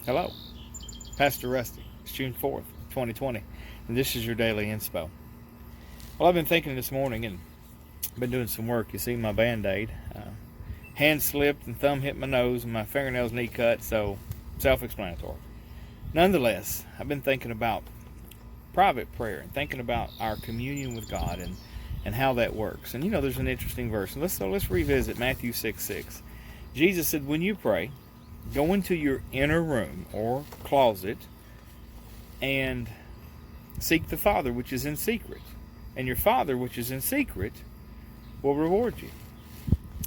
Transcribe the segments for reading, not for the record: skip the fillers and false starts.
Hello, Pastor Rusty. It's June 4th, 2020, and this is your daily inspo. Well, I've been thinking this morning and been doing some work. You see my Band-Aid. Hand slipped and thumb hit my nose and my fingernails knee cut, so self-explanatory. Nonetheless, I've been thinking about private prayer and thinking about our communion with God and how that works. And there's an interesting verse. And let's revisit Matthew 6:6. Jesus said, when you pray, go into your inner room or closet and seek the Father which is in secret. And your Father which is in secret will reward you.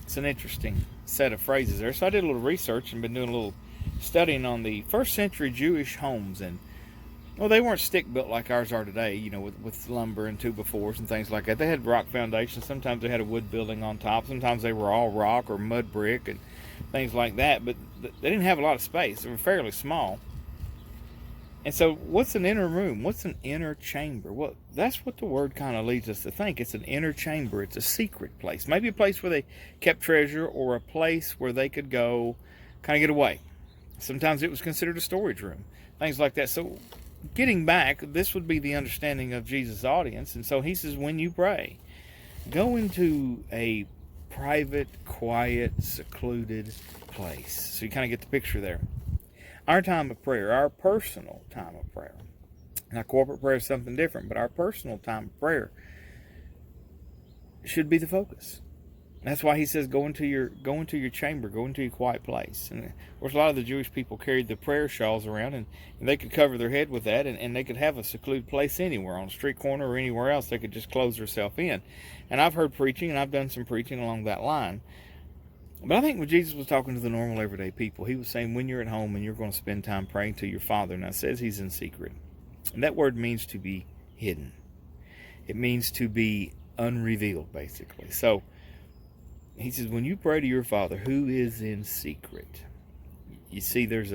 It's an interesting set of phrases there. So I did a little research and been doing a little studying on the first century Jewish homes. And they weren't stick built like ours are today, with lumber and 2x4s and things like that. They had rock foundations. Sometimes they had a wood building on top. Sometimes they were all rock or mud brick and things like that, but they didn't have a lot of space. They were fairly small. And so what's an inner room? What's an inner chamber? Well, that's what the word kind of leads us to think. It's an inner chamber. It's a secret place. Maybe a place where they kept treasure, or a place where they could go kind of get away. Sometimes it was considered a storage room, things like that. So getting back, this would be the understanding of Jesus' audience. And so he says, when you pray, go into a private, quiet, secluded place. So you kind of get the picture there. Our time of prayer, our personal time of prayer. Now, corporate prayer is something different, but our personal time of prayer should be the focus. That's why he says, go into your chamber, go into your quiet place. And of course, a lot of the Jewish people carried the prayer shawls around, and they could cover their head with that, and they could have a secluded place anywhere, on a street corner or anywhere else. They could just close themselves in. And I've heard preaching, and I've done some preaching along that line. But I think when Jesus was talking to the normal, everyday people, he was saying, when you're at home and you're going to spend time praying to your Father, now it says he's in secret. And that word means to be hidden. It means to be unrevealed, basically. So he says, when you pray to your Father who is in secret, you see there's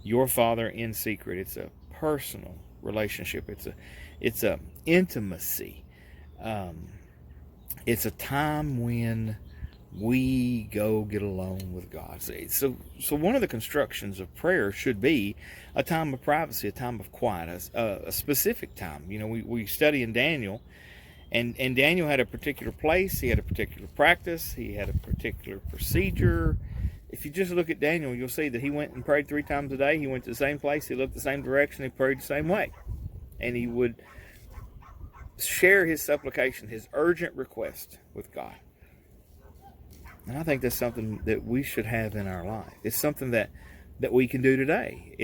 your Father in secret. It's a personal relationship. It's a intimacy. It's a time when we go get alone with God. So one of the constructions of prayer should be a time of privacy, a time of quiet, a specific time. We study in Daniel. And Daniel had a particular place, he had a particular practice, he had a particular procedure. If you just look at Daniel, you'll see that he went and prayed 3 times a day. He went to the same place, he looked the same direction, he prayed the same way. And he would share his supplication, his urgent request with God. And I think that's something that we should have in our life. It's something that we can do today.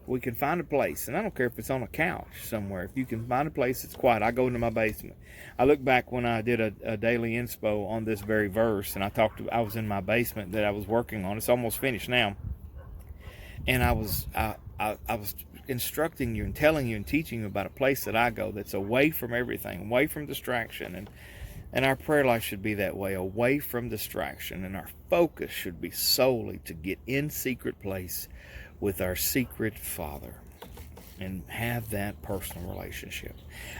We can find a place, and I don't care if it's on a couch somewhere. If you can find a place that's quiet, I go into my basement. I look back when I did a daily inspo on this very verse, and I was in my basement that I was working on. It's almost finished now, and I was instructing you and telling you and teaching you about a place that I go that's away from everything, away from distraction, and our prayer life should be that way, away from distraction, and our focus should be solely to get in secret place with our secret Father and have that personal relationship.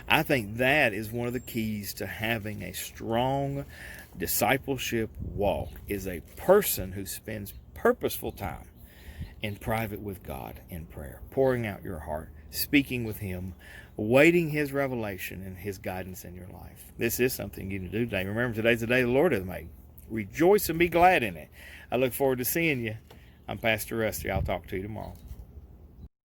I think that is one of the keys to having a strong discipleship walk, is a person who spends purposeful time in private with God in prayer, pouring out your heart, speaking with him, awaiting his revelation and his guidance in your life. This is something you can do today. Remember, today's the day the Lord has made. Rejoice and be glad in it. I look forward to seeing you. I'm Pastor Rusty. I'll talk to you tomorrow.